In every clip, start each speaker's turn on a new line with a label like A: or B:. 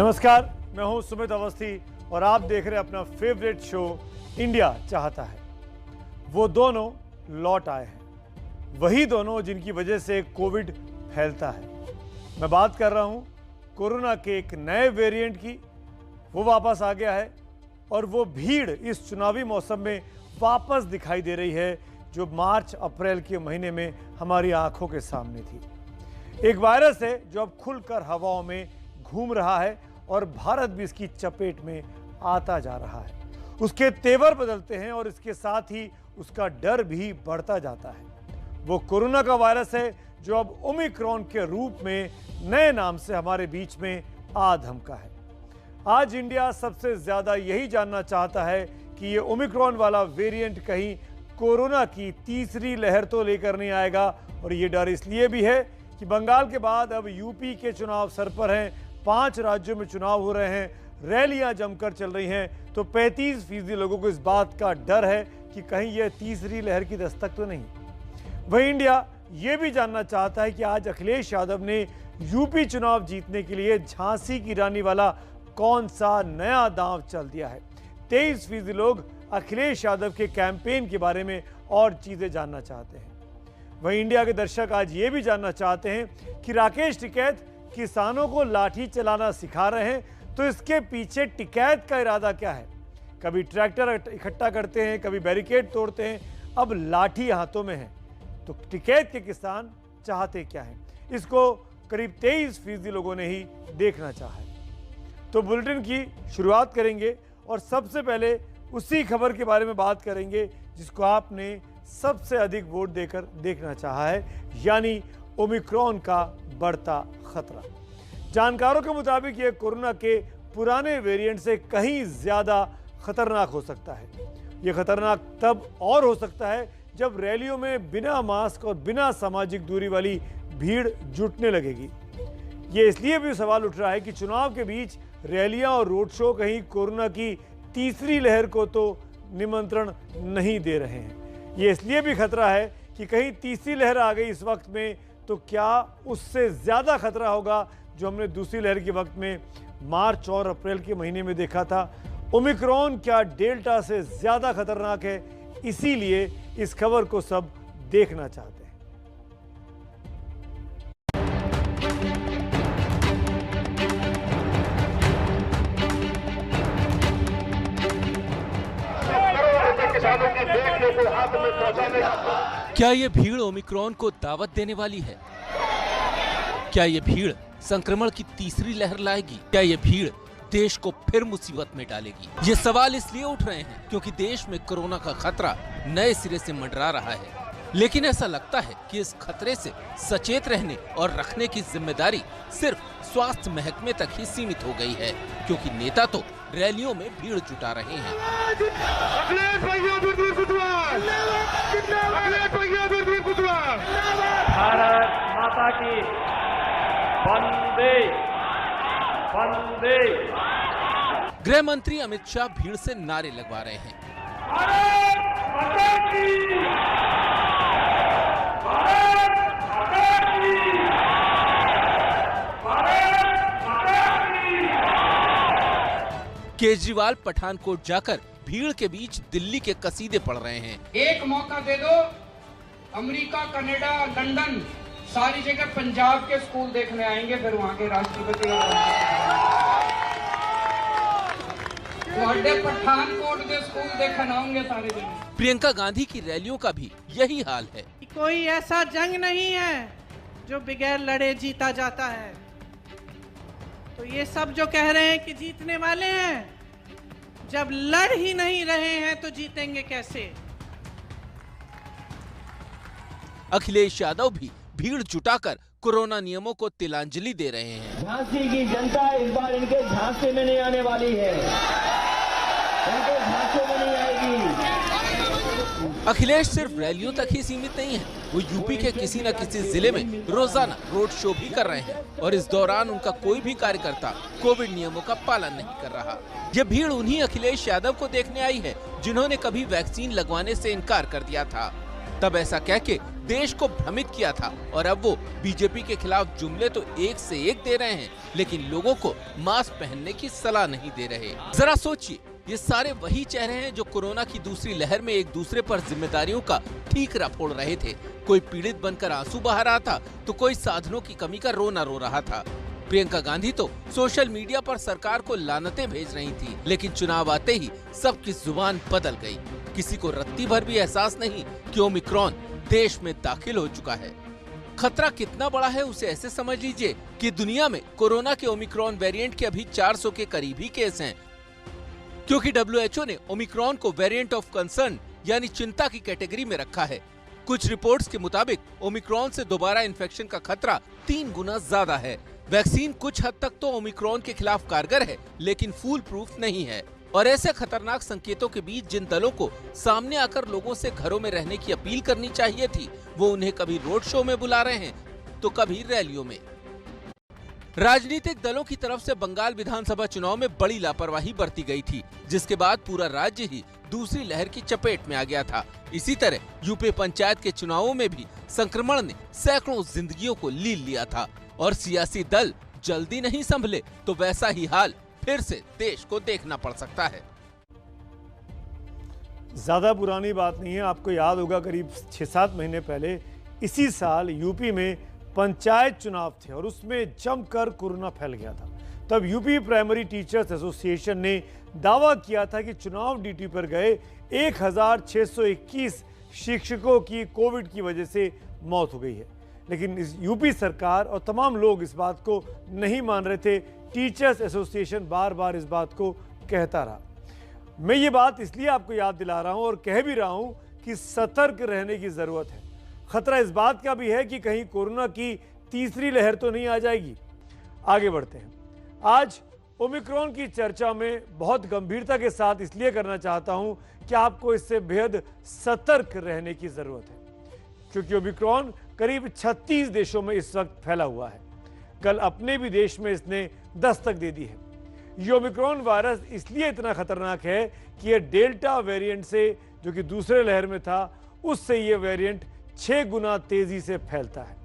A: नमस्कार, मैं हूं सुमित अवस्थी और आप देख रहे हैं अपना फेवरेट शो इंडिया चाहता है। वो दोनों लौट आए हैं, वही दोनों जिनकी वजह से कोविड फैलता है। मैं बात कर रहा हूं कोरोना के एक नए वेरिएंट की। वो वापस आ गया है और वो भीड़ इस चुनावी मौसम में वापस दिखाई दे रही है जो मार्च अप्रैल के महीने में हमारी आंखों के सामने थी। एक वायरस है जो अब खुलकर हवाओं में घूम रहा है और भारत भी इसकी चपेट में आता जा रहा है। उसके तेवर बदलते हैं और इसके साथ ही उसका डर भी बढ़ता जाता है। वो कोरोना का वायरस है जो अब ओमिक्रॉन के रूप में नए नाम से हमारे बीच में आ धमका है। आज इंडिया सबसे ज्यादा यही जानना चाहता है कि ये ओमिक्रॉन वाला वेरिएंट कहीं कोरोना की तीसरी लहर तो लेकर नहीं आएगा। और ये डर इसलिए भी है कि बंगाल के बाद अब यूपी के चुनाव सर पर हैं, 5 राज्यों में चुनाव हो रहे हैं, रैलियां जमकर चल रही हैं, तो 35% लोगों को इस बात का डर है कि कहीं यह तीसरी लहर की दस्तक तो नहीं। वहीं इंडिया ये भी जानना चाहता है कि आज अखिलेश यादव ने यूपी चुनाव जीतने के लिए झांसी की रानी वाला कौन सा नया दांव चल दिया है। 23% लोग अखिलेश यादव के कैंपेन के बारे में और चीजें जानना चाहते हैं। वहीं इंडिया के दर्शक आज ये भी जानना चाहते हैं कि राकेश टिकैत किसानों को लाठी चलाना सिखा रहे हैं, तो इसके पीछे टिकैत का इरादा क्या है। कभी ट्रैक्टर इकट्ठा करते हैं, कभी बैरिकेड तोड़ते हैं, अब लाठी हाथों में है, तो टिकैत के किसान चाहते क्या है, इसको करीब 23% लोगों ने ही देखना चाहा है। तो बुलेटिन की शुरुआत करेंगे और सबसे पहले उसी खबर के बारे में बात करेंगे जिसको आपने सबसे अधिक वोट देकर देखना चाहा है, यानी ओमिक्रॉन का बढ़ता खतरा। जानकारों के मुताबिक यह कोरोना के पुराने वेरिएंट से कहीं ज्यादा खतरनाक हो सकता है। यह खतरनाक तब और हो सकता है जब रैलियों में बिना मास्क और बिना सामाजिक दूरी वाली भीड़ जुटने लगेगी। यह इसलिए भी सवाल उठ रहा है कि चुनाव के बीच रैलियां और रोड शो कहीं कोरोना की तीसरी लहर को तो निमंत्रण नहीं दे रहे हैं। यह इसलिए भी खतरा है कि कहीं तीसरी लहर आ गई इस वक्त में, तो क्या उससे ज्यादा खतरा होगा जो हमने दूसरी लहर के वक्त में मार्च और अप्रैल के महीने में देखा था। ओमिक्रॉन क्या डेल्टा से ज्यादा खतरनाक है, इसीलिए इस खबर को सब देखना चाहते हैं।
B: क्या ये भीड़ ओमिक्रॉन को दावत देने वाली है? क्या ये भीड़ संक्रमण की तीसरी लहर लाएगी? क्या ये भीड़ देश को फिर मुसीबत में डालेगी? ये सवाल इसलिए उठ रहे हैं क्योंकि देश में कोरोना का खतरा नए सिरे से मंडरा रहा है। लेकिन ऐसा लगता है कि इस खतरे से सचेत रहने और रखने की जिम्मेदारी सिर्फ स्वास्थ्य महकमे तक ही सीमित हो गई है, क्योंकि नेता तो रैलियों में भीड़ जुटा रहे हैं।
C: भारत माता की वंदे वंदे।
B: गृह मंत्री अमित शाह भीड़ से नारे लगवा रहे हैं।
C: भारत माता की, भारत माता की, भारत माता की।
B: केजरीवाल पठानकोट जाकर भीड़ के बीच दिल्ली के कसीदे पढ़ रहे हैं।
D: एक मौका दे दो, अमेरिका, कनाडा, लंदन, सारी जगह पंजाब के स्कूल देखने आएंगे, फिर वहाँ के राष्ट्रपति पठानकोट के स्कूल देखने आएंगे सारे जगह।
B: प्रियंका गांधी की रैलियों का भी यही हाल है।
E: कोई ऐसा जंग नहीं है जो बगैर लड़े जीता जाता है, तो ये सब जो कह रहे हैं कि जीतने वाले हैं, जब लड़ ही नहीं रहे हैं तो जीतेंगे कैसे।
B: अखिलेश यादव भी भीड़ जुटाकर कोरोना नियमों को तिलांजलि दे रहे हैं।
F: झांसी की जनता इस बार इनके झांसे में नहीं आने वाली है, इनके झांसे में नहीं आएगी।
B: अखिलेश सिर्फ रैलियों तक ही सीमित नहीं है, वो यूपी के किसी न किसी जिले में रोजाना रोड शो भी कर रहे हैं और इस दौरान उनका कोई भी कार्यकर्ता कोविड नियमों का पालन नहीं कर रहा। ये भीड़ उन्हीं अखिलेश यादव को देखने आई है जिन्होंने कभी वैक्सीन लगवाने से इनकार कर दिया था। तब ऐसा कह के देश को भ्रमित किया था और अब वो बीजेपी के खिलाफ जुमले तो एक से एक दे रहे हैं, लेकिन लोगों को मास्क पहनने की सलाह नहीं दे रहे। जरा सोचिए, ये सारे वही चेहरे हैं जो कोरोना की दूसरी लहर में एक दूसरे पर जिम्मेदारियों का ठीकरा फोड़ रहे थे। कोई पीड़ित बनकर आंसू बहा रहा था तो कोई साधनों की कमी का रोना रो रहा था। प्रियंका गांधी तो सोशल मीडिया पर सरकार को लानतें भेज रही थी, लेकिन चुनाव आते ही सबकी जुबान बदल गई। किसी को रत्ती भर भी एहसास नहीं कि ओमिक्रॉन देश में दाखिल हो चुका है। खतरा कितना बड़ा है उसे ऐसे समझ लीजिए कि दुनिया में कोरोना के ओमिक्रॉन वेरिएंट के अभी 400 के करीब ही केस हैं, क्योंकि WHO ने ओमिक्रॉन को वेरिएंट ऑफ कंसर्न यानी चिंता की कैटेगरी में रखा है। कुछ रिपोर्ट्स के मुताबिक ओमिक्रॉन से दोबारा इन्फेक्शन का खतरा 3 गुना ज्यादा है। वैक्सीन कुछ हद तक तो ओमिक्रॉन के खिलाफ कारगर है, लेकिन फूल प्रूफ नहीं है। और ऐसे खतरनाक संकेतों के बीच जिन दलों को सामने आकर लोगों से घरों में रहने की अपील करनी चाहिए थी, वो उन्हें कभी रोड शो में बुला रहे हैं तो कभी रैलियों में। राजनीतिक दलों की तरफ से बंगाल विधानसभा चुनाव में बड़ी लापरवाही बरती गई थी, जिसके बाद पूरा राज्य ही दूसरी लहर की चपेट में आ गया था। इसी तरह यूपी पंचायत के चुनावों में भी संक्रमण ने सैकड़ों जिंदगियों को लील लिया था और सियासी दल जल्दी नहीं संभले तो वैसा ही हाल फिर से देश को देखना पड़ सकता है।
A: ज्यादा पुरानी बात नहीं है, आपको याद होगा करीब 6-7 महीने पहले इसी साल यूपी में पंचायत चुनाव थे और उसमें जमकर कोरोना फैल गया था। तब यूपी प्राइमरी टीचर्स एसोसिएशन ने दावा किया था कि चुनाव ड्यूटी पर गए 1621 शिक्षकों की कोविड की वजह से मौत हो गई है, लेकिन इस यूपी सरकार और तमाम लोग इस बात को नहीं मान रहे थे। टीचर्स एसोसिएशन बार बार इस बात को कहता रहा। मैं ये बात इसलिए आपको याद दिला रहा हूं और कह भी रहा हूं कि सतर्क रहने की जरूरत है। खतरा इस बात का भी है कि कहीं कोरोना की तीसरी लहर तो नहीं आ जाएगी। आगे बढ़ते हैं। आज ओमिक्रॉन की चर्चा में बहुत गंभीरता के साथ इसलिए करना चाहता हूं कि आपको इससे बेहद सतर्क रहने की जरूरत है, क्योंकि ओमिक्रॉन करीब 36 देशों में इस वक्त फैला हुआ है। कल अपने भी देश में इसने दस्तक दे दी है। ये ओमिक्रॉन वायरस इसलिए इतना खतरनाक है कि यह डेल्टा वेरिएंट से, जो कि दूसरे लहर में था, उससे यह वेरिएंट 6 गुना तेजी से फैलता है।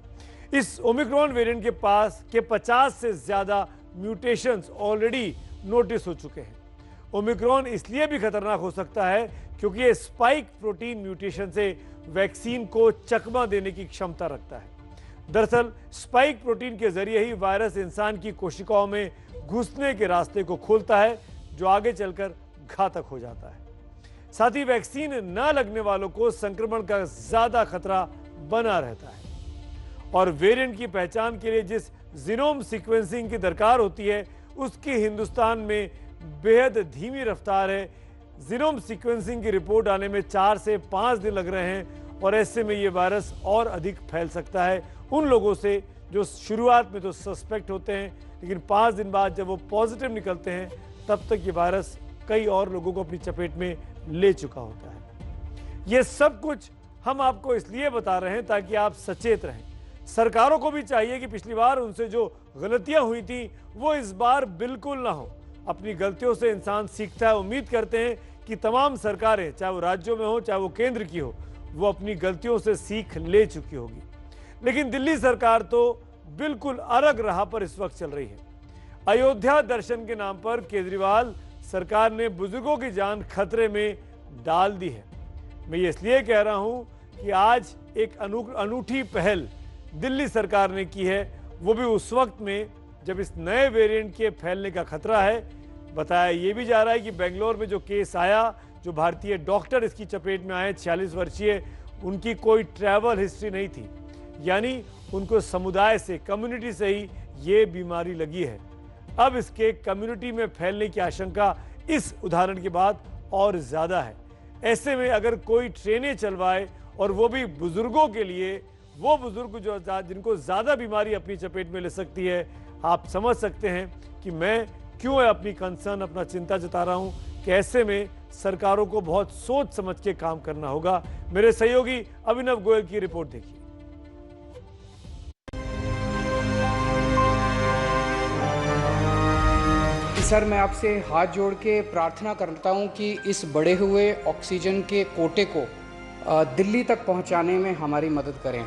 A: इस ओमिक्रॉन वेरिएंट के पास के 50 से ज्यादा म्यूटेशंस ऑलरेडी नोटिस हो चुके हैं। ओमिक्रॉन इसलिए भी खतरनाक हो सकता है क्योंकि यह स्पाइक प्रोटीन म्यूटेशन से वैक्सीन को चकमा देने की क्षमता रखता है। दरअसल स्पाइक प्रोटीन के जरिए ही वायरस इंसान की कोशिकाओं में घुसने के रास्ते को खोलता है, जो आगे चलकर घातक हो जाता है। साथ ही वैक्सीन न लगने वालों को संक्रमण का ज्यादा खतरा बना रहता है। और वेरिएंट की पहचान के लिए जिस जीनोम सीक्वेंसिंग की दरकार होती है, उसकी हिंदुस्तान में बेहद धीमी रफ्तार है। जीनोम सीक्वेंसिंग की रिपोर्ट आने में 4 से 5 दिन लग रहे हैं और ऐसे में ये वायरस और अधिक फैल सकता है उन लोगों से जो शुरुआत में तो सस्पेक्ट होते हैं, लेकिन 5 दिन बाद जब वो पॉजिटिव निकलते हैं तब तक ये वायरस कई और लोगों को अपनी चपेट में ले चुका होता है। ये सब कुछ हम आपको इसलिए बता रहे हैं ताकि आप सचेत रहें। सरकारों को भी चाहिए कि पिछली बार उनसे जो गलतियां हुई थी वो इस बार बिल्कुल ना हो। अपनी गलतियों से इंसान सीखता है। उम्मीद करते हैं कि तमाम सरकारें, चाहे वो राज्यों में हो चाहे वो केंद्र की हो, वो अपनी गलतियों से सीख ले चुकी होगी। लेकिन दिल्ली सरकार तो बिल्कुल अलग राह पर इस वक्त चल रही है। अयोध्या दर्शन के नाम पर केजरीवाल सरकार ने बुजुर्गों की जान खतरे में डाल दी है। मैं ये इसलिए कह रहा हूं कि आज एक अनूठी पहल दिल्ली सरकार ने की है, वो भी उस वक्त में जब इस नए वेरिएंट के फैलने का खतरा है। बताया ये भी जा रहा है कि बेंगलोर में जो केस आया, जो भारतीय डॉक्टर इसकी चपेट में आए, 46 वर्षीय, उनकी कोई ट्रैवल हिस्ट्री नहीं थी, यानी उनको समुदाय से, कम्युनिटी से ही ये बीमारी लगी है। अब इसके कम्युनिटी में फैलने की आशंका इस उदाहरण के बाद और ज्यादा है। ऐसे में अगर कोई ट्रेनें चलवाए और वो भी बुजुर्गों के लिए, वो बुजुर्ग जो जिनको ज्यादा बीमारी अपनी चपेट में ले सकती है, आप समझ सकते हैं कि मैं क्यों अपनी कंसर्न, अपना चिंता जता रहा हूं कि ऐसे में सरकारों को बहुत सोच समझ के काम करना होगा। मेरे सहयोगी अभिनव गोयल की रिपोर्ट देखिए।
D: सर, मैं आपसे हाथ जोड़ के प्रार्थना करता हूं कि इस बढ़े हुए ऑक्सीजन के कोटे को दिल्ली तक पहुंचाने में हमारी मदद करें।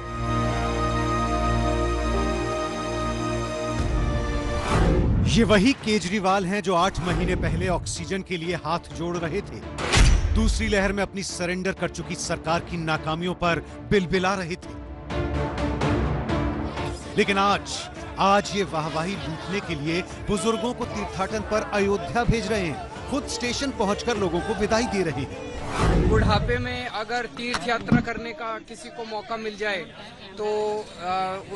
G: ये वही केजरीवाल हैं जो 8 महीने पहले ऑक्सीजन के लिए हाथ जोड़ रहे थे, दूसरी लहर में अपनी सरेंडर कर चुकी सरकार की नाकामियों पर बिलबिला रहे थे। लेकिन आज ये वाहवाही लूटने के लिए बुजुर्गों को तीर्थाटन पर अयोध्या भेज रहे हैं, खुद स्टेशन पहुंचकर लोगों को विदाई दे रहे हैं।
D: बुढ़ापे में अगर तीर्थ यात्रा करने का किसी को मौका मिल जाए तो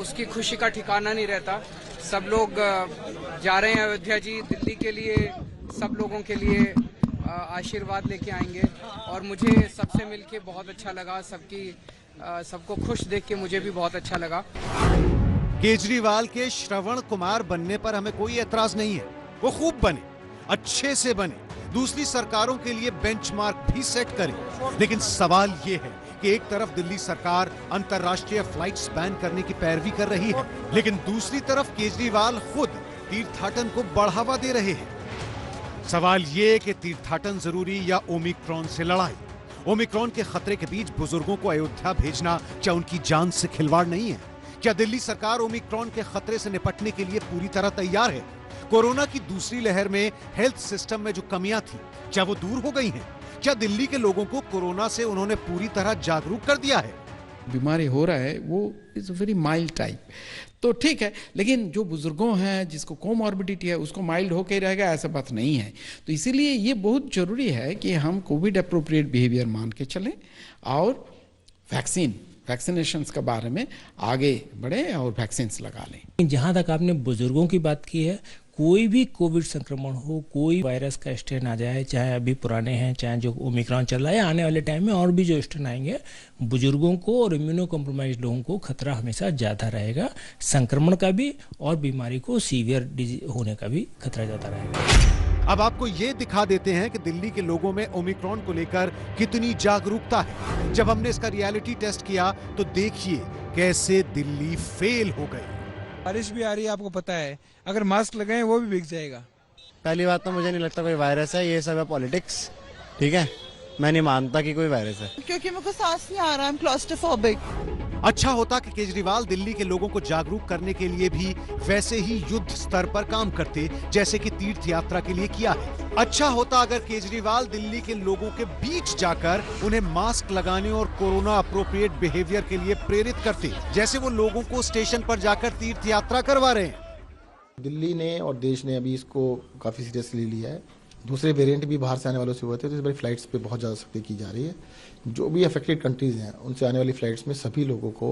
D: उसकी खुशी का ठिकाना नहीं रहता। सब लोग जा रहे हैं अयोध्या जी, दिल्ली के लिए सब लोगों के लिए आशीर्वाद लेके आएंगे और मुझे सबसे मिलके बहुत अच्छा लगा। सबको खुश देख के मुझे भी बहुत अच्छा लगा।
G: केजरीवाल के श्रवण कुमार बनने पर हमें कोई एतराज नहीं है, वो खूब बने, अच्छे से बने, दूसरी सरकारों के लिए बेंचमार्क भी सेट करें। लेकिन सवाल ये है कि एक तरफ दिल्ली सरकार अंतर्राष्ट्रीय फ्लाइट्स बैन करने की पैरवी कर रही है, लेकिन दूसरी तरफ केजरीवाल खुद तीर्थाटन को बढ़ावा दे रहे हैं। सवाल ये कि तीर्थाटन जरूरी या ओमिक्रॉन से लड़ाई? ओमिक्रॉन के खतरे के बीच बुजुर्गों को अयोध्या भेजना क्या उनकी जान से खिलवाड़ नहीं है? क्या दिल्ली सरकार ओमिक्रॉन के खतरे से निपटने के लिए पूरी तरह तैयार है? कोरोना की दूसरी लहर में हेल्थ सिस्टम में जो कमियां थी, क्या वो दूर हो गई हैं? क्या दिल्ली के लोगों को कोरोना से उन्होंने पूरी तरह जागरूक कर दिया है?
H: बीमारी हो रहा है वो इज वेरी माइल्ड टाइप, तो ठीक है, लेकिन जो बुजुर्गों हैं जिसको कोमॉर्बिडिटी है उसको माइल्ड होकर रहेगा ऐसा बात नहीं है। तो इसीलिए ये बहुत जरूरी है कि हम कोविड अप्रोप्रिएट बिहेवियर मान के चलें और वैक्सीनेशंस के बारे में आगे बढ़े और वैक्सीन्स लगा लें।
I: जहाँ तक आपने बुजुर्गों की बात की है, कोई भी कोविड संक्रमण हो, कोई वायरस का स्ट्रेन आ जाए, चाहे अभी पुराने हैं, चाहे जो ओमिक्रॉन चल रहा है, आने वाले टाइम में और भी जो स्ट्रेन आएंगे, बुजुर्गों को और इम्यूनो कॉम्प्रोमाइज लोगों को खतरा हमेशा ज़्यादा रहेगा, संक्रमण का भी और बीमारी को सीवियर डिजीज होने का भी खतरा ज़्यादा रहेगा।
G: अब आपको ये दिखा देते हैं कि दिल्ली के लोगों में ओमिक्रॉन को लेकर कितनी जागरूकता है। जब हमने इसका रियलिटी टेस्ट किया तो देखिए कैसे दिल्ली फेल हो गई।
J: बारिश भी आ रही है, आपको पता है, अगर मास्क लगाएं वो भी भीग जाएगा।
K: पहली बात तो मुझे नहीं लगता कोई वायरस है, ये सब है पॉलिटिक्स, ठीक है, मैं नहीं मानता कि कोई वायरस है,
L: क्योंकि मेरे को सांस नहीं आ रहा, आई एम क्लॉस्ट्रोफोबिक।
G: अच्छा होता कि केजरीवाल दिल्ली के लोगों को जागरूक करने के लिए भी वैसे ही युद्ध स्तर पर काम करते जैसे कि तीर्थ यात्रा के लिए किया है। अच्छा होता अगर केजरीवाल दिल्ली के लोगों के बीच जाकर उन्हें मास्क लगाने और कोरोना अप्रोप्रिएट बिहेवियर के लिए प्रेरित करते, जैसे वो लोगों को स्टेशन पर जाकर तीर्थ यात्रा करवा रहे हैं।
M: दिल्ली ने और देश ने अभी इसको काफी सीरियसली लिया है। दूसरे वेरिएंट भी बाहर से आने वालों से हुए थे, तो इस बार फ्लाइट्स पे बहुत ज़्यादा सख्ती की जा रही है। जो भी अफेक्टेड कंट्रीज हैं उनसे आने वाली फ्लाइट्स में सभी लोगों को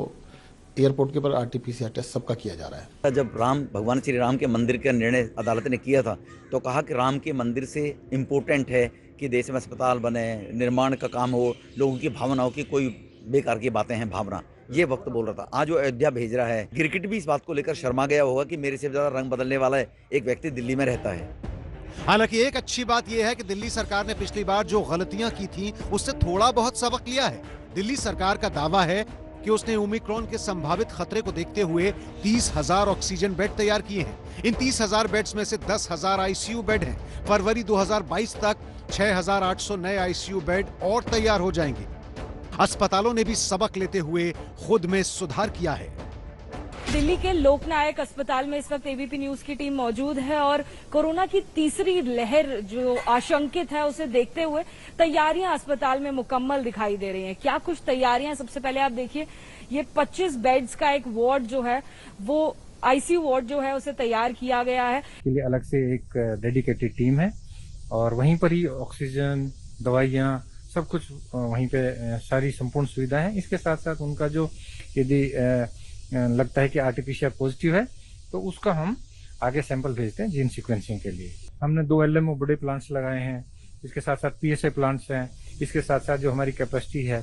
M: एयरपोर्ट के ऊपर RT-PCR टेस्ट सबका किया जा रहा है।
N: जब भगवान श्री राम के मंदिर का निर्णय अदालत ने किया था तो कहा कि राम के मंदिर से इम्पोर्टेंट है कि देश में अस्पताल बने, निर्माण का काम हो, लोगों की भावनाओं की कोई बेकार की बातें हैं भावना, ये वक्त बोल रहा था। आज वो अयोध्या भेज रहा है, गिरगिट भी इस बात को लेकर शर्मा गया होगा कि मेरे से ज्यादा रंग बदलने वाला एक व्यक्ति दिल्ली में रहता है।
G: हालांकि एक अच्छी बात यह है कि दिल्ली सरकार ने पिछली बार जो गलतियां की थी उससे थोड़ा बहुत सबक लिया है। दिल्ली सरकार का दावा है कि उसने ओमिक्रॉन के संभावित खतरे को देखते हुए 30,000 ऑक्सीजन बेड तैयार किए हैं। इन 30,000 बेड्स में से 10,000 ICU बेड हैं। फरवरी 2022 तक 6,800 नए ICU बेड और तैयार हो जाएंगे। अस्पतालों ने भी सबक लेते हुए खुद में सुधार किया है।
O: दिल्ली के लोकनायक अस्पताल में इस वक्त ABP न्यूज की टीम मौजूद है और कोरोना की तीसरी लहर जो आशंकित है उसे देखते हुए तैयारियां अस्पताल में मुकम्मल दिखाई दे रही हैं। क्या कुछ तैयारियां, सबसे पहले आप देखिए, ये 25 बेड्स का एक वार्ड जो है वो ICU वार्ड जो है उसे तैयार किया गया है।
P: इसके लिए अलग से एक डेडिकेटेड टीम है और वहीं पर ही ऑक्सीजन, दवाइयां, सब कुछ वहीं पे सारी संपूर्ण सुविधा है। इसके साथ साथ उनका जो यदि लगता है कि RT-PCR पॉजिटिव है तो उसका हम आगे सैंपल भेजते हैं जीन सीक्वेंसिंग के लिए। हमने 2 LMO बड़े प्लांट्स लगाए हैं, इसके साथ साथ PSA प्लांट्स हैं, इसके साथ साथ जो हमारी कैपेसिटी है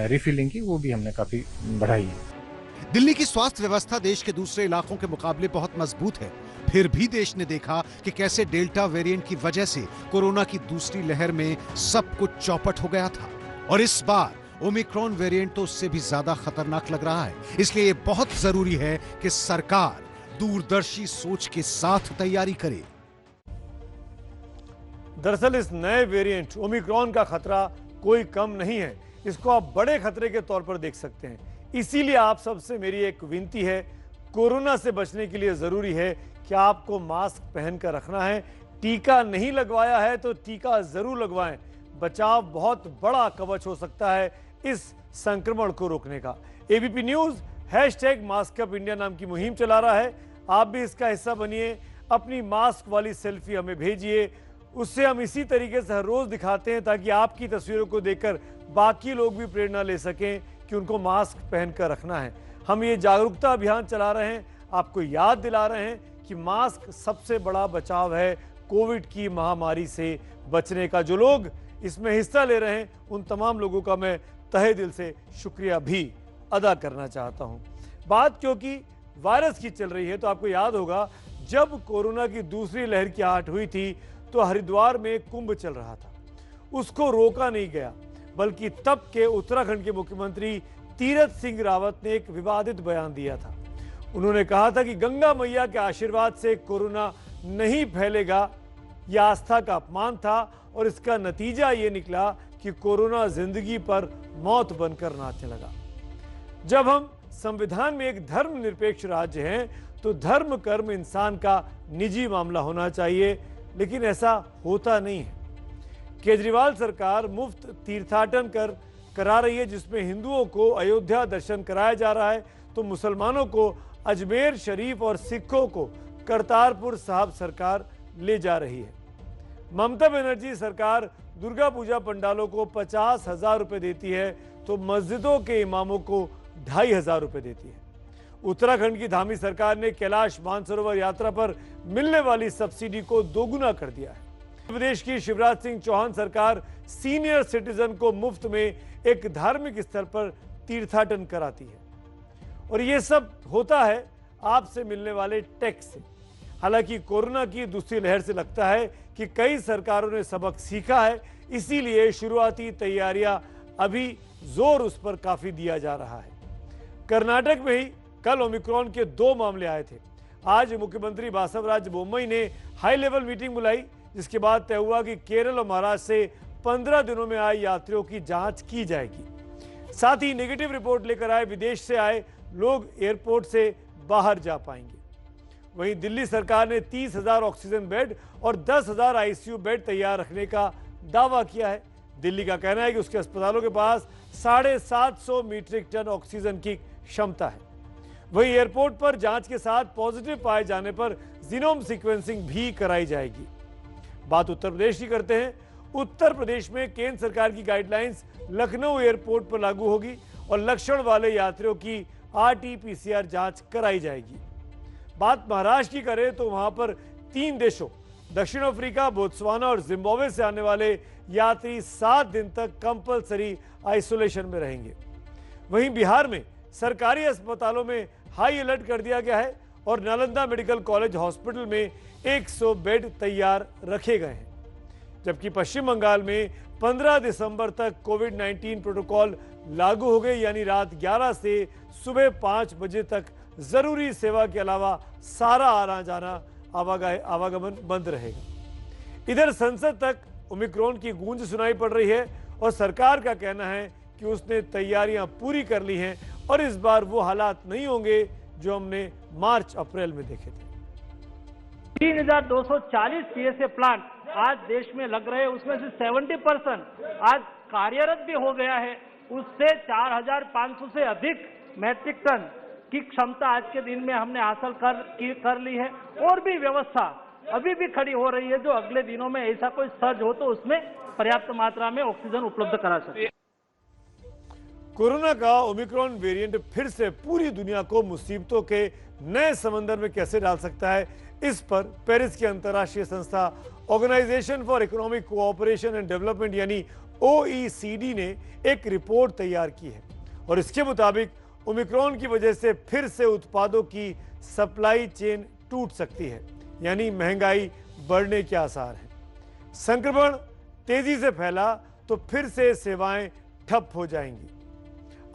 P: रिफिलिंग की वो भी हमने काफी बढ़ाई है।
G: दिल्ली की स्वास्थ्य व्यवस्था देश के दूसरे इलाकों के मुकाबले बहुत मजबूत है। फिर भी देश ने देखा कि कैसे डेल्टा वेरिएंट की वजह से कोरोना की दूसरी लहर में सब कुछ चौपट हो गया था और इस बार ओमिक्रॉन वेरिएंट तो उससे भी ज्यादा खतरनाक लग रहा है। इसलिए ये बहुत जरूरी है कि सरकार दूरदर्शी सोच के साथ तैयारी करे।
A: दरअसल इस नए वेरिएंट ओमिक्रॉन का खतरा कोई कम नहीं है। इसको आप बड़े खतरे के तौर पर देख सकते हैं। इसीलिए आप सबसे मेरी एक विनती है, कोरोना से बचने के लिए जरूरी है कि आपको मास्क पहनकर रखना है। टीका नहीं लगवाया है तो टीका जरूर लगवाएं। बचाव बहुत बड़ा कवच हो सकता है इस संक्रमण को रोकने का। एबीपी न्यूज #मास्कअपइंडिया नाम की मुहिम चला रहा है। आप भी इसका हिस्सा बनिए, अपनी मास्क वाली सेल्फी हमें भेजिए। उससे हम इसी तरीके से हर रोज दिखाते हैं ताकि आपकी तस्वीरों को देखकर बाकी लोग भी प्रेरणा ले सकें कि उनको मास्क पहनकर रखना है। हम ये जागरूकता अभियान चला रहे हैं, आपको याद दिला रहे हैं कि मास्क सबसे बड़ा बचाव है कोविड की महामारी से बचने का। जो लोग इसमें हिस्सा ले रहे हैं उन तमाम लोगों का मैं तहे दिल से शुक्रिया भी अदा करना चाहता हूं। बात क्योंकि वायरस की चल रही है तो आपको याद होगा जब कोरोना की दूसरी लहर की आहट हुई थी तो हरिद्वार में कुंभ चल रहा था, उसको रोका नहीं गया, बल्कि तब के उत्तराखंड के मुख्यमंत्री तीरथ सिंह रावत ने एक विवादित बयान दिया था। उन्होंने कहा था कि गंगा मैया के आशीर्वाद से कोरोना नहीं फैलेगा। यह आस्था का अपमान था और इसका नतीजा ये निकला कि कोरोना जिंदगी पर मौत बनकर नाचने लगा। जब हम संविधान में एक धर्मनिरपेक्ष राज्य हैं तो धर्म कर्म इंसान का निजी मामला होना चाहिए, लेकिन ऐसा होता नहीं है। केजरीवाल सरकार मुफ्त तीर्थाटन करा रही है, जिसमें हिंदुओं को अयोध्या दर्शन कराया जा रहा है तो मुसलमानों को अजमेर शरीफ और सिखों को करतारपुर साहब सरकार ले जा रही है। ममता बनर्जी सरकार दुर्गा पूजा पंडालों को 50,000 रुपए देती है तो मस्जिदों के इमामों को 2,500 रुपए देती है। उत्तराखंड की धामी सरकार ने कैलाश मानसरोवर यात्रा पर मिलने वाली सब्सिडी को दोगुना कर दिया है। प्रदेश की शिवराज सिंह चौहान सरकार सीनियर सिटीजन को मुफ्त में एक धार्मिक स्थल पर तीर्थाटन कराती है और यह सब होता है आपसे मिलने वाले टैक्स से। हालांकि कोरोना की दूसरी लहर से लगता है कि कई सरकारों ने सबक सीखा है, इसीलिए शुरुआती तैयारियां अभी जोर उस पर काफी दिया जा रहा है। कर्नाटक में ही कल ओमिक्रॉन के 2 मामले आए थे। आज मुख्यमंत्री बासवराज बोम्मई ने हाई लेवल मीटिंग बुलाई, जिसके बाद तय हुआ कि केरल और महाराष्ट्र से 15 दिनों में आए यात्रियों की जांच की जाएगी। साथ ही नेगेटिव रिपोर्ट लेकर आए विदेश से आए लोग एयरपोर्ट से बाहर जा पाएंगे। वहीं दिल्ली सरकार ने 30,000 ऑक्सीजन बेड और 10,000 आईसीयू बेड तैयार रखने का दावा किया है। दिल्ली का कहना है कि उसके अस्पतालों के पास 750 मीट्रिक टन ऑक्सीजन की क्षमता है। वहीं एयरपोर्ट पर जांच के साथ पॉजिटिव पाए जाने पर जीनोम सीक्वेंसिंग भी कराई जाएगी। बात उत्तर प्रदेश की करते हैं। उत्तर प्रदेश में केंद्र सरकार की गाइडलाइंस लखनऊ एयरपोर्ट पर लागू होगी और लक्षण वाले यात्रियों की RT-PCR जांच कराई जाएगी। बात महाराष्ट्र की करें तो वहां पर 3 देशों दक्षिण अफ्रीका, बोत्सवाना और जिम्बाब्वे से आने वाले यात्री 7 दिन तक कंपलसरी आइसोलेशन में रहेंगे। वहीं बिहार में सरकारी अस्पतालों में हाई अलर्ट कर दिया गया है और नालंदा मेडिकल कॉलेज हॉस्पिटल में 100 बेड तैयार रखे गए हैं। जबकि पश्चिम बंगाल में 15 दिसंबर तक कोविड-19 प्रोटोकॉल लागू हो गए, यानी रात 11 से सुबह 5 बजे तक जरूरी सेवा के अलावा सारा आना जाना आवागमन बंद रहेगा। इधर संसद तक ओमिक्रॉन की गूंज सुनाई पड़ रही है और सरकार का कहना है कि उसने तैयारियां पूरी कर ली हैं और इस बार वो हालात नहीं होंगे जो हमने मार्च अप्रैल में देखे थे।
Q: 3,240 PSA प्लांट आज देश में लग रहे हैं, उसमें से 70% आज कार्यरत भी हो गया है। उससे 4,500 से अधिक मैट्रिक टन की क्षमता आज के दिन में हमने हासिल कर ली है और भी व्यवस्था अभी भी खड़ी हो रही है जो अगले दिनों में ऐसा कोई सर्ज हो तो उसमें पर्याप्त मात्रा में ऑक्सीजन उपलब्ध करा सके।
A: कोरोना का ओमिक्रॉन वेरिएंट फिर से पूरी दुनिया को मुसीबतों के नए समंदर में कैसे डाल सकता है, इस पर पेरिस की अंतर्राष्ट्रीय संस्था organization for economic cooperation and development यानी OECD ने एक रिपोर्ट तैयार की है और इसके मुताबिक ओमिक्रॉन की वजह से फिर से उत्पादों की सप्लाई चेन टूट सकती है, यानी महंगाई बढ़ने के आसार हैं। संक्रमण तेजी से फैला तो फिर से सेवाएं ठप हो जाएंगी,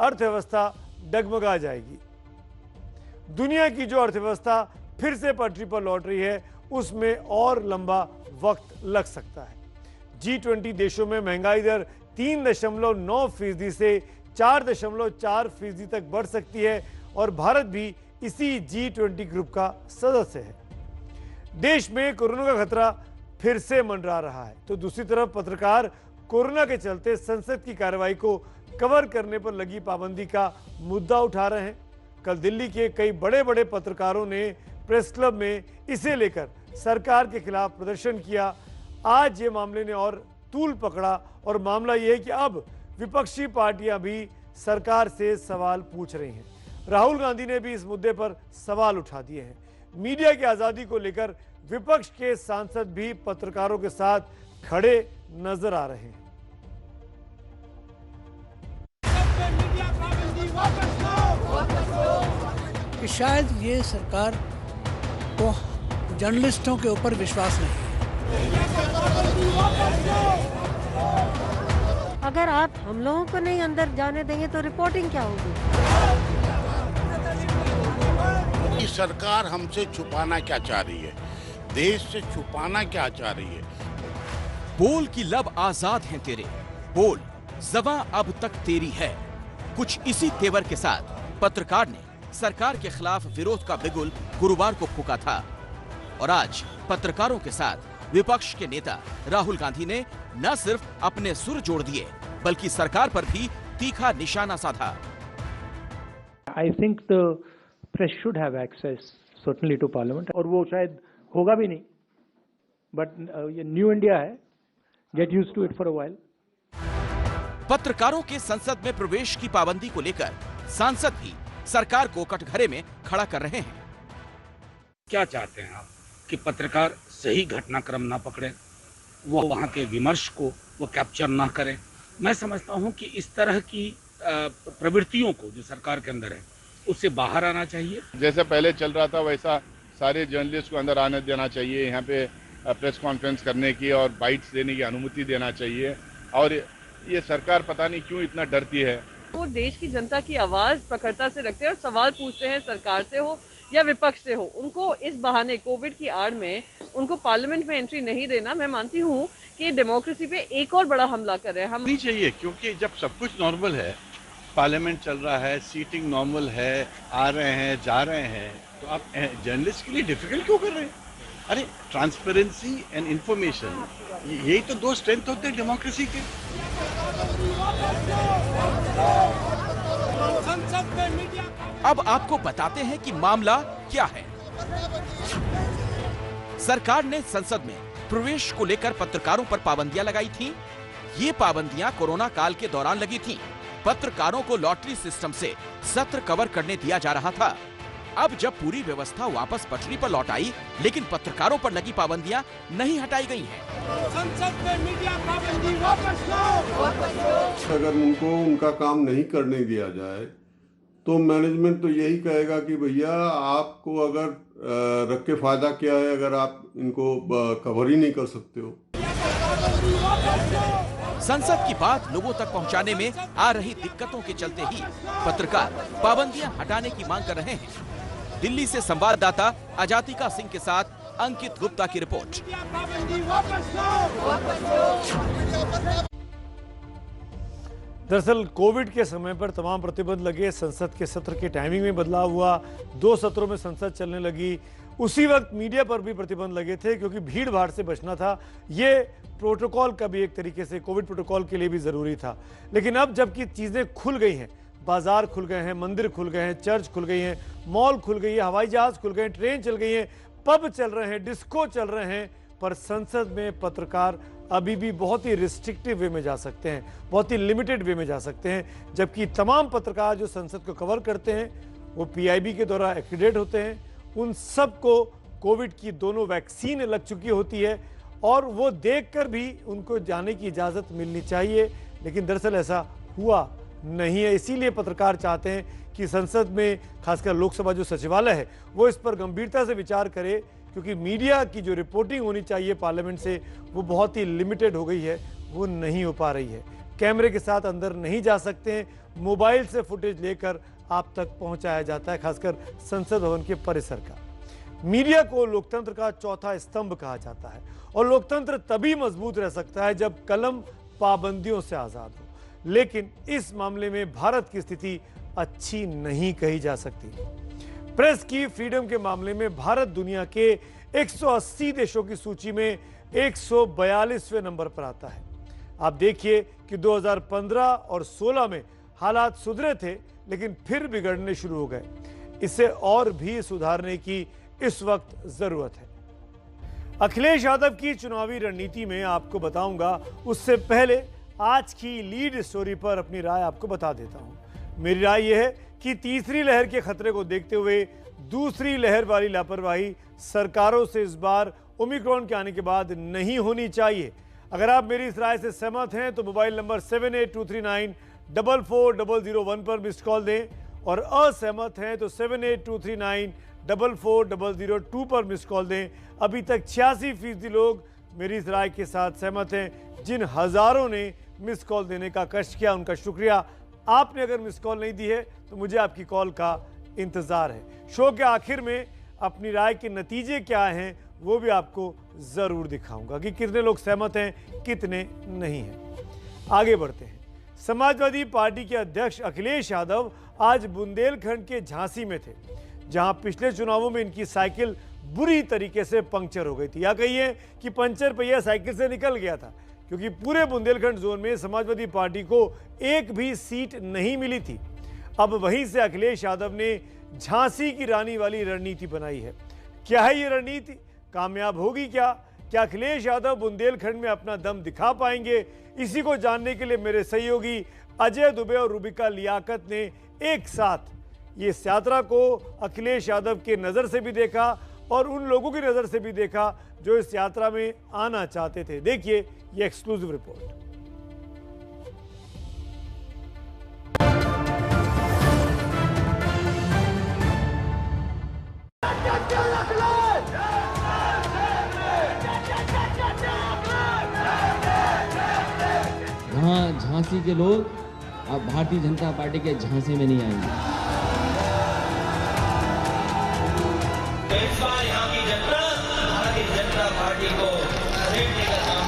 A: अर्थव्यवस्था डगमगा जाएगी। दुनिया की जो अर्थव्यवस्था फिर से पटरी पर लौट रही है उसमें और लंबा वक्त लग सकता है। G20 देशों में महंगाई दर 3.9% से 4.4% तक बढ़ सकती है और भारत भी इसी G20 ग्रुप का सदस्य है। देश में कोरोना का खतरा फिर से मंडरा रहा है, तो दूसरी तरफ पत्रकार कोरोना के चलते संसद की कार्रवाई को कवर करने पर लगी पाबंदी का मुद्दा उठा रहे हैं। कल दिल्ली के कई बड़े बड़े पत्रकारों ने प्रेस क्लब में इसे लेकर सरकार के खिलाफ प्रदर्शन किया। आज ये मामले ने और तूल पकड़ा और मामला यह है कि अब विपक्षी पार्टियां भी सरकार से सवाल पूछ रही हैं। राहुल गांधी ने भी इस मुद्दे पर सवाल उठा दिए हैं। मीडिया की आजादी को लेकर विपक्ष के सांसद भी पत्रकारों के साथ खड़े नजर आ रहे हैं।
R: कि शायद ये सरकार को जर्नलिस्टों के ऊपर विश्वास नहीं है।
S: अगर आप हम लोगों को नहीं अंदर जाने देंगे तो रिपोर्टिंग क्या होगी?
T: सरकार हमसे छुपाना क्या चाह रही है, देश से छुपाना क्या चाह रही है?
B: बोल की लब आजाद हैं तेरे, बोल ज़बां अब तक तेरी है। कुछ इसी तेवर के साथ पत्रकार ने सरकार के खिलाफ विरोध का बिगुल गुरुवार को फूंका था और आज पत्रकारों के साथ विपक्ष के नेता राहुल गांधी ने न सिर्फ अपने सुर जोड़ दिए बल्कि सरकार पर भी तीखा निशाना साधा।
U: I think the press should have access certainly to parliament और वो शायद होगा भी नहीं, but ये न्यू इंडिया है, get used to it for a while।
B: पत्रकारों के संसद में प्रवेश की पाबंदी को लेकर सांसद भी सरकार को कटघरे में खड़ा कर रहे हैं।
V: क्या चाहते हैं आप कि पत्रकार सही घटनाक्रम ना पकड़े, वो वहां के विमर्श को वो कैप्चर ना करें? मैं समझता हूं कि इस तरह की प्रवृत्तियों को जो सरकार के अंदर है उससे बाहर आना चाहिए।
W: जैसे पहले चल रहा था वैसा सारे जर्नलिस्ट को अंदर आने देना चाहिए, यहाँ पे प्रेस कॉन्फ्रेंस करने की और बाइट्स देने की अनुमति देना चाहिए। और ये सरकार पता नहीं क्यों इतना डरती है।
X: वो देश की जनता की आवाज प्रखरता से रखते हैं और सवाल पूछते हैं, सरकार से हो या विपक्ष से हो। उनको इस बहाने कोविड की आड़ में उनको पार्लियामेंट में एंट्री नहीं देना, मैं मानती हूँ कि डेमोक्रेसी पे एक और बड़ा हमला कर रहे हैं। हम
Y: नहीं चाहिए, क्योंकि जब सब कुछ नॉर्मल है, पार्लियामेंट चल रहा है, सीटिंग नॉर्मल है, आ रहे हैं जा रहे हैं, तो आप जर्नलिस्ट के लिए डिफिकल्ट क्यों कर रहे हैं? अरे ट्रांसपेरेंसी एंड इंफॉर्मेशन, यही तो दो स्ट्रेंथ होते हैं डेमोक्रेसी के।
B: अब आपको बताते हैं कि मामला क्या है। सरकार ने संसद में प्रवेश को लेकर पत्रकारों पर पाबंदियां लगाई थीं। ये पाबंदियां कोरोना काल के दौरान लगी थीं। पत्रकारों को लॉटरी सिस्टम से सत्र कवर करने दिया जा रहा था। अब जब पूरी व्यवस्था वापस पटरी पर लौट आई, लेकिन पत्रकारों पर लगी पाबंदियां नहीं हटाई गई हैं।
C: संसद में मीडिया पाबंदी वापस लो।
Z: अगर उनको उनका काम नहीं करने दिया जाए तो मैनेजमेंट तो यही कहेगा कि भैया आपको अगर रख के फायदा क्या है अगर आप इनको कवर ही नहीं कर सकते हो।
B: संसद की बात लोगों तक पहुंचाने में आ रही दिक्कतों के चलते ही पत्रकार पाबंदियां हटाने की मांग कर रहे हैं। दिल्ली से संवाददाता अजातिका सिंह के साथ अंकित गुप्ता की रिपोर्ट।
A: दरअसल कोविड के समय पर तमाम प्रतिबंध लगे, संसद के सत्र के टाइमिंग में बदलाव हुआ, 2 सत्रों में संसद चलने लगी। उसी वक्त मीडिया पर भी प्रतिबंध लगे थे क्योंकि भीड़ भाड़ से बचना था। ये प्रोटोकॉल का भी एक तरीके से कोविड प्रोटोकॉल के लिए भी जरूरी था। लेकिन अब जबकि चीजें खुल गई हैं, बाजार खुल गए हैं, मंदिर खुल गए हैं, चर्च खुल गई हैं, मॉल खुल गई है, हवाई जहाज खुल गए हैं, ट्रेन चल गई है, पब चल रहे हैं, डिस्को चल रहे हैं, पर संसद में पत्रकार अभी भी बहुत ही रिस्ट्रिक्टिव वे में जा सकते हैं, बहुत ही लिमिटेड वे में जा सकते हैं। जबकि तमाम पत्रकार जो संसद को कवर करते हैं वो पीआईबी के द्वारा एक्रीडेट होते हैं। उन सबको कोविड की दोनों वैक्सीन लग चुकी होती है और वो देखकर भी उनको जाने की इजाज़त मिलनी चाहिए, लेकिन दरअसल ऐसा हुआ नहीं है। इसीलिए पत्रकार चाहते हैं कि संसद में खासकर लोकसभा जो सचिवालय है वो इस पर गंभीरता से विचार करे, क्योंकि मीडिया की जो रिपोर्टिंग होनी चाहिए पार्लियामेंट से वो बहुत ही लिमिटेड हो गई है, वो नहीं हो पा रही है। कैमरे के साथ अंदर नहीं जा सकते हैं, मोबाइल से फुटेज लेकर आप तक पहुंचाया जाता है, खासकर संसद भवन के परिसर का। मीडिया को लोकतंत्र का चौथा स्तंभ कहा जाता है और लोकतंत्र तभी मजबूत रह सकता है जब कलम पाबंदियों से आजाद हो। लेकिन इस मामले में भारत की स्थिति अच्छी नहीं कही जा सकती। प्रेस की फ्रीडम के मामले में भारत दुनिया के 180 देशों की सूची में 142वें नंबर पर आता है। आप देखिए कि 2015 और 16 में हालात सुधरे थे, लेकिन फिर बिगड़ने शुरू हो गए। इसे और भी सुधारने की इस वक्त जरूरत है। अखिलेश यादव की चुनावी रणनीति में आपको बताऊंगा, उससे पहले आज की लीड स्टोरी पर अपनी राय आपको बता देता हूं। मेरी राय यह है कि तीसरी लहर के खतरे को देखते हुए दूसरी लहर वाली लापरवाही सरकारों से इस बार ओमिक्रॉन के आने के बाद नहीं होनी चाहिए। अगर आप मेरी इस राय से सहमत हैं तो मोबाइल नंबर 7823944001 पर मिस्ड कॉल दें और असहमत हैं तो 7823944002 पर मिस्ड कॉल दें। अभी तक 86% लोग मेरी इस राय के साथ सहमत हैं। जिन हजारों ने मिस्ड कॉल देने का कष्ट किया, उनका शुक्रिया। आपने अगर मिस्ड कॉल नहीं दी है तो मुझे आपकी कॉल का इंतजार है। शो के आखिर में अपनी राय के नतीजे क्या हैं वो भी आपको जरूर दिखाऊंगा कि कितने लोग सहमत हैं, कितने नहीं हैं। आगे बढ़ते हैं। समाजवादी पार्टी के अध्यक्ष अखिलेश यादव आज बुंदेलखंड के झांसी में थे, जहां पिछले चुनावों में इनकी साइकिल बुरी तरीके से पंक्चर हो गई थी, या कहिए कि पंचर पहिया साइकिल से निकल गया था, क्योंकि पूरे बुंदेलखंड जोन में समाजवादी पार्टी को एक भी सीट नहीं मिली थी। अब वहीं से अखिलेश यादव ने झांसी की रानी वाली रणनीति बनाई है। क्या है ये रणनीति? कामयाब होगी क्या? क्या अखिलेश यादव बुंदेलखंड में अपना दम दिखा पाएंगे? इसी को जानने के लिए मेरे सहयोगी अजय दुबे और रूबिका लियाकत ने एक साथ ये इस यात्रा को अखिलेश यादव के नज़र से भी देखा और उन लोगों की नज़र से भी देखा जो इस यात्रा में आना चाहते थे। देखिए ये एक्सक्लूसिव रिपोर्ट।
D: वहाँ झांसी के लोग अब भारतीय जनता पार्टी के झांसी में नहीं आएंगे।
C: इस बार यहाँ की जनता भारतीय जनता पार्टी को खरीदने का काम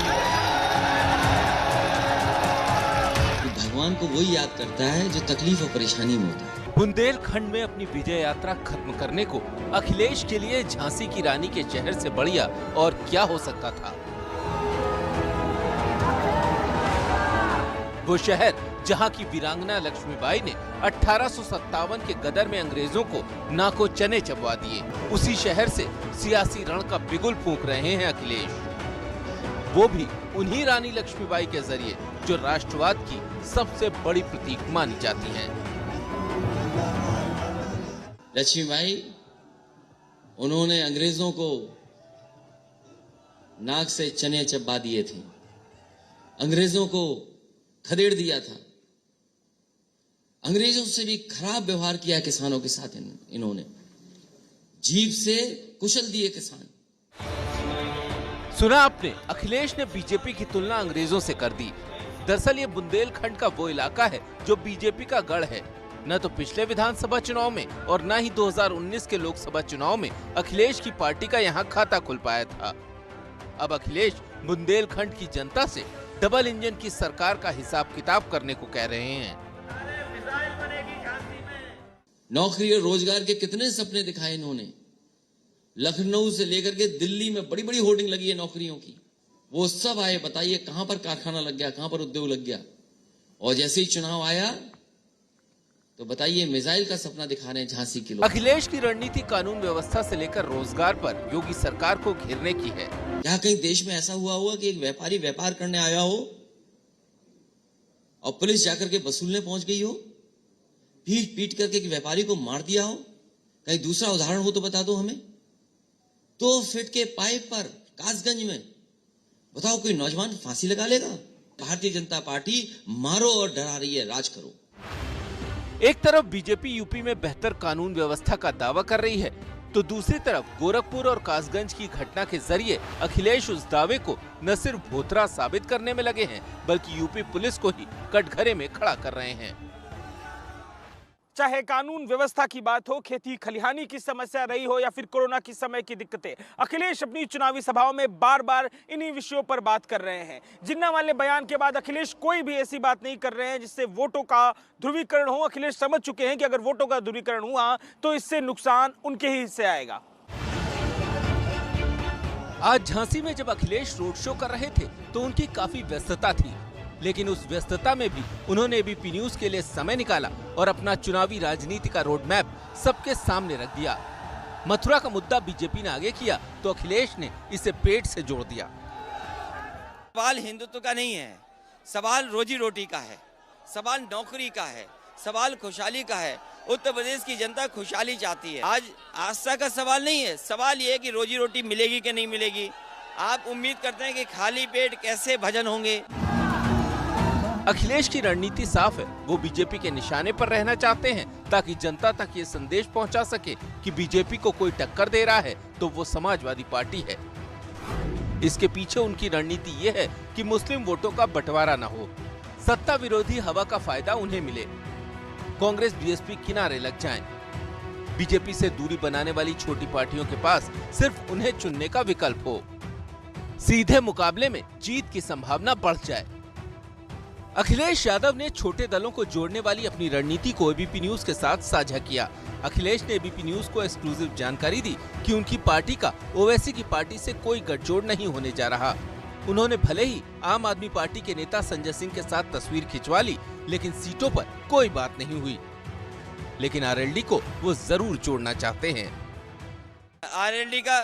D: भगवान को वही याद करता है जो तकलीफ और परेशानी में होता है।
B: बुंदेलखंड में अपनी विजय यात्रा खत्म करने को अखिलेश के लिए झांसी की रानी के शहर से बढ़िया और क्या हो सकता था। वो शहर जहां की वीरांगना लक्ष्मीबाई ने 1857 के गदर में अंग्रेजों को नाको चने चबवा दिए, उसी शहर से सियासी रण का बिगुल फूंक रहे हैं अखिलेश। वो भी उन्हीं रानी लक्ष्मीबाई के जरिए जो राष्ट्रवाद की सबसे बड़ी प्रतीक मानी जाती हैं।
D: लक्ष्मीबाई, उन्होंने अंग्रेजों को नाक से चने चबा दिए थे, अंग्रेजों को खदेड़ दिया था, अंग्रेजों से भी खराब व्यवहार किया किसानों के साथ। इन्होंने जीभ से कुचल दिए किसान।
B: सुना आपने, अखिलेश ने बीजेपी की तुलना अंग्रेजों से कर दी। दरअसल ये बुंदेलखंड का वो इलाका है जो बीजेपी का गढ़ है। न तो पिछले विधानसभा चुनाव में और न ही 2019 के लोकसभा चुनाव में अखिलेश की पार्टी का यहाँ खाता खुल पाया था। अब अखिलेश बुंदेलखंड की जनता से डबल इंजन की सरकार का हिसाब किताब करने को कह रहे हैं।
D: नौकरी और रोजगार के कितने सपने दिखाए इन्होंने। लखनऊ से लेकर के दिल्ली में बड़ी बड़ी होर्डिंग लगी है नौकरियों की। वो सब आए, बताइए कहां पर कारखाना लग गया, कहां पर उद्योग लग गया। और जैसे ही चुनाव आया तो बताइए मिसाइल का सपना दिखा रहे हैं झांसी के लोग।
B: अखिलेश की रणनीति कानून व्यवस्था से लेकर रोजगार पर योगी सरकार को घेरने की है।
D: क्या कहीं देश में ऐसा हुआ होगा कि एक व्यापारी व्यापार करने आया हो और पुलिस जाकर के वसूलने पहुंच गई हो, पीट करके एक व्यापारी को मार दिया हो? कहीं दूसरा उदाहरण हो तो बता दो हमें। 2 फीट के पाइप पर कासगंज में बताओ कोई नौजवान फांसी लगा लेगा? भारतीय जनता पार्टी मारो और डरा रही है, राज करो।
B: एक तरफ बीजेपी यूपी में बेहतर कानून व्यवस्था का दावा कर रही है, तो दूसरी तरफ गोरखपुर और कासगंज की घटना के जरिए अखिलेश उस दावे को न सिर्फ भोथरा साबित करने में लगे हैं, बल्कि यूपी पुलिस को ही कटघरे में खड़ा कर रहे हैं।
E: चाहे कानून व्यवस्था की बात हो, खेती खलिहानी की समस्या रही हो या फिर कोरोना की समय की दिक्कतें, अखिलेश अपनी चुनावी सभाओं में बार बार इन्हीं विषयों पर बात कर रहे हैं। जिन्ना वाले बयान के बाद अखिलेश कोई भी ऐसी बात नहीं कर रहे हैं जिससे वोटों का ध्रुवीकरण हो। अखिलेश समझ चुके हैं कि अगर वोटों का ध्रुवीकरण हुआ तो इससे नुकसान उनके ही हिस्से आएगा।
B: आज झांसी में जब अखिलेश रोड शो कर रहे थे तो उनकी काफी व्यस्तता थी, लेकिन उस व्यस्तता में भी उन्होंने एबीपी न्यूज के लिए समय निकाला और अपना चुनावी राजनीति का रोड मैप सबके सामने रख दिया। मथुरा का मुद्दा बीजेपी ने आगे किया तो अखिलेश ने इसे पेट से जोड़ दिया।
F: सवाल हिंदुत्व का नहीं है, सवाल रोजी रोटी का है, सवाल नौकरी का है, सवाल खुशहाली का है। उत्तर प्रदेश की जनता खुशहाली चाहती है। आज आस्था का सवाल नहीं है, सवाल ये है कि रोजी रोटी मिलेगी कि नहीं मिलेगी। आप उम्मीद करते हैं कि खाली पेट कैसे भजन होंगे।
B: अखिलेश की रणनीति साफ है, वो बीजेपी के निशाने पर रहना चाहते हैं ताकि जनता तक ये संदेश पहुंचा सके कि बीजेपी को कोई टक्कर दे रहा है तो वो समाजवादी पार्टी है। इसके पीछे उनकी रणनीति ये है कि मुस्लिम वोटों का बंटवारा न हो, सत्ता विरोधी हवा का फायदा उन्हें मिले, कांग्रेस बीएसपी किनारे लग जाएं। बीजेपी से दूरी बनाने वाली छोटी पार्टियों के पास सिर्फ उन्हें चुनने का विकल्प हो, सीधे मुकाबले में जीत की संभावना बढ़ जाए। अखिलेश यादव ने छोटे दलों को जोड़ने वाली अपनी रणनीति को एबीपी न्यूज के साथ साझा किया। अखिलेश ने एबीपी न्यूज को एक्सक्लूसिव जानकारी दी कि उनकी पार्टी का ओवैसी की पार्टी से कोई गठजोड़ नहीं होने जा रहा। उन्होंने भले ही आम आदमी पार्टी के नेता संजय सिंह के साथ तस्वीर खिंचवा ली, लेकिन सीटों पर कोई बात नहीं हुई। लेकिन आरएलडी को वो जरूर जोड़ना चाहते हैं।
F: आरएलडी का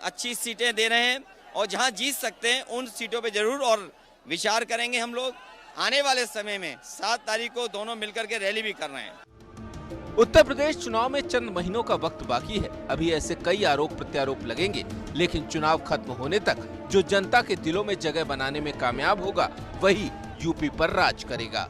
F: अच्छी सीटें दे रहे हैं और जहां जीत सकते हैं उन सीटों पे जरूर और विचार करेंगे। हम लोग आने वाले समय में 7 तारीख को दोनों मिलकर के रैली भी कर रहे हैं।
B: उत्तर प्रदेश चुनाव में चंद महीनों का वक्त बाकी है। अभी ऐसे कई आरोप प्रत्यारोप लगेंगे, लेकिन चुनाव खत्म होने तक जो जनता के दिलों में जगह बनाने में कामयाब होगा वही यूपी पर राज करेगा।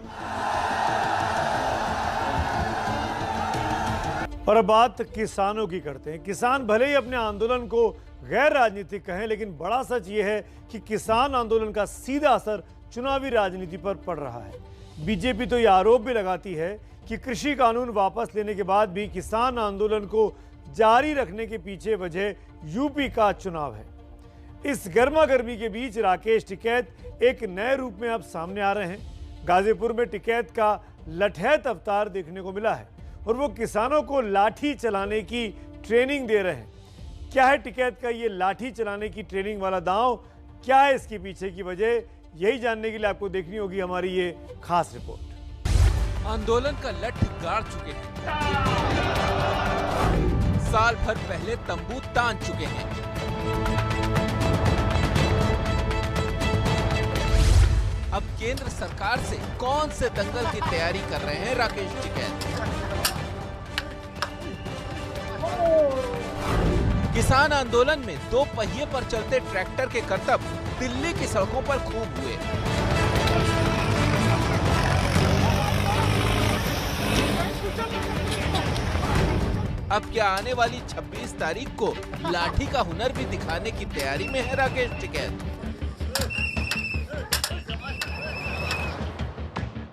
A: और अब बात किसानों की करते हैं। किसान भले ही अपने आंदोलन को गैर राजनीतिक कहें, लेकिन बड़ा सच ये है कि किसान आंदोलन का सीधा असर चुनावी राजनीति पर पड़ रहा है। बीजेपी तो यह आरोप भी लगाती है कि कृषि कानून वापस लेने के बाद भी किसान आंदोलन को जारी रखने के पीछे वजह यूपी का चुनाव है। इस गर्मा गर्मी के बीच राकेश टिकैत एक नए रूप में अब सामने आ रहे हैं। गाजीपुर में टिकैत का लठैत अवतार देखने को मिला है और वो किसानों को लाठी चलाने की ट्रेनिंग दे रहे हैं। क्या है टिकैत का ये लाठी चलाने की ट्रेनिंग वाला दांव, क्या है इसके पीछे की वजह, यही जानने के लिए आपको देखनी होगी हमारी ये खास रिपोर्ट।
B: आंदोलन का लठ गाड़ चुके हैं, साल भर पहले तंबू तान चुके हैं। अब केंद्र सरकार से कौन से दंगल की तैयारी कर रहे हैं राकेश टिकैत। किसान आंदोलन में 2 पहिए पर चलते ट्रैक्टर के करतब दिल्ली की सड़कों पर खूब हुए। अब क्या आने वाली 26 तारीख को लाठी का हुनर भी दिखाने की तैयारी में है राकेश टिकैत।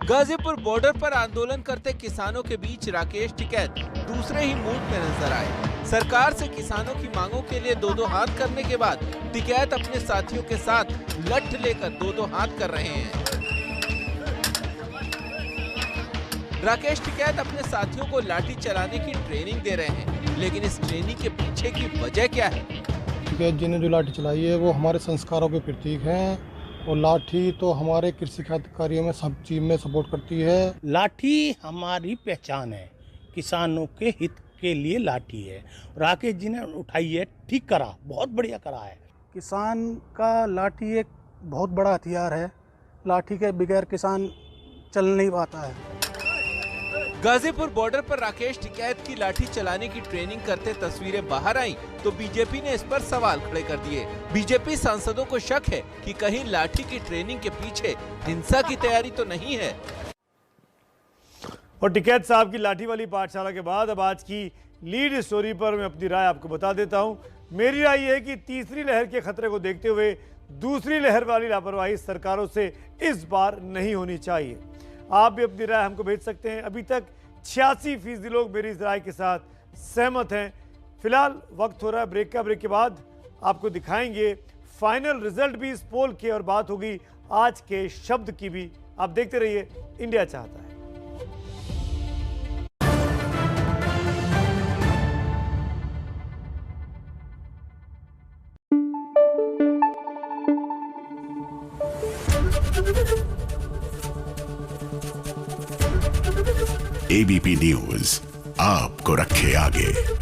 B: गाजीपुर बॉर्डर पर आंदोलन करते किसानों के बीच राकेश टिकैत दूसरे ही मूड में नजर आए। सरकार से किसानों की मांगों के लिए 2-2 हाथ करने के बाद टिकैत अपने साथियों के साथ लठ लेकर 2-2 हाथ कर रहे हैं। राकेश टिकैत अपने साथियों को लाठी चलाने की ट्रेनिंग दे रहे हैं, लेकिन इस ट्रेनिंग के पीछे की वजह क्या है।
H: टिकैत जी ने जो लाठी चलाई है वो हमारे संस्कारों के प्रतीक हैं और लाठी तो हमारे कृषि खाद्य कार्यों में सब चीज में सपोर्ट करती है।
I: लाठी हमारी पहचान है, किसानों के हित के लिए लाठी है। राकेश जी ने उठाई है, ठीक करा, बहुत बढ़िया करा है।
H: किसान का लाठी एक बहुत बड़ा हथियार है, लाठी के बगैर किसान चल नहीं पाता है।
B: गाजीपुर बॉर्डर पर राकेश टिकैत की लाठी चलाने की ट्रेनिंग करते तस्वीरें बाहर आई तो बीजेपी ने इस पर सवाल खड़े कर दिए। बीजेपी सांसदों को शक है कि कहीं लाठी की ट्रेनिंग के पीछे हिंसा की तैयारी तो नहीं है।
A: और टिकैत साहब की लाठी वाली पाठशाला के बाद अब आज की लीड स्टोरी पर मैं अपनी राय आपको बता देता हूं। मेरी राय यह है कि तीसरी लहर के खतरे को देखते हुए दूसरी लहर वाली लापरवाही सरकारों से इस बार नहीं होनी चाहिए। आप भी अपनी राय हमको भेज सकते हैं। अभी तक 86% लोग मेरी इस राय के साथ सहमत हैं। फिलहाल वक्त हो रहा है ब्रेक का। ब्रेक के बाद आपको दिखाएंगे फाइनल रिजल्ट भी इस पोल के, और बात होगी आज के शब्द की भी। आप देखते रहिए, इंडिया चाहता है।
J: एबीपी न्यूज आपको रखे आगे।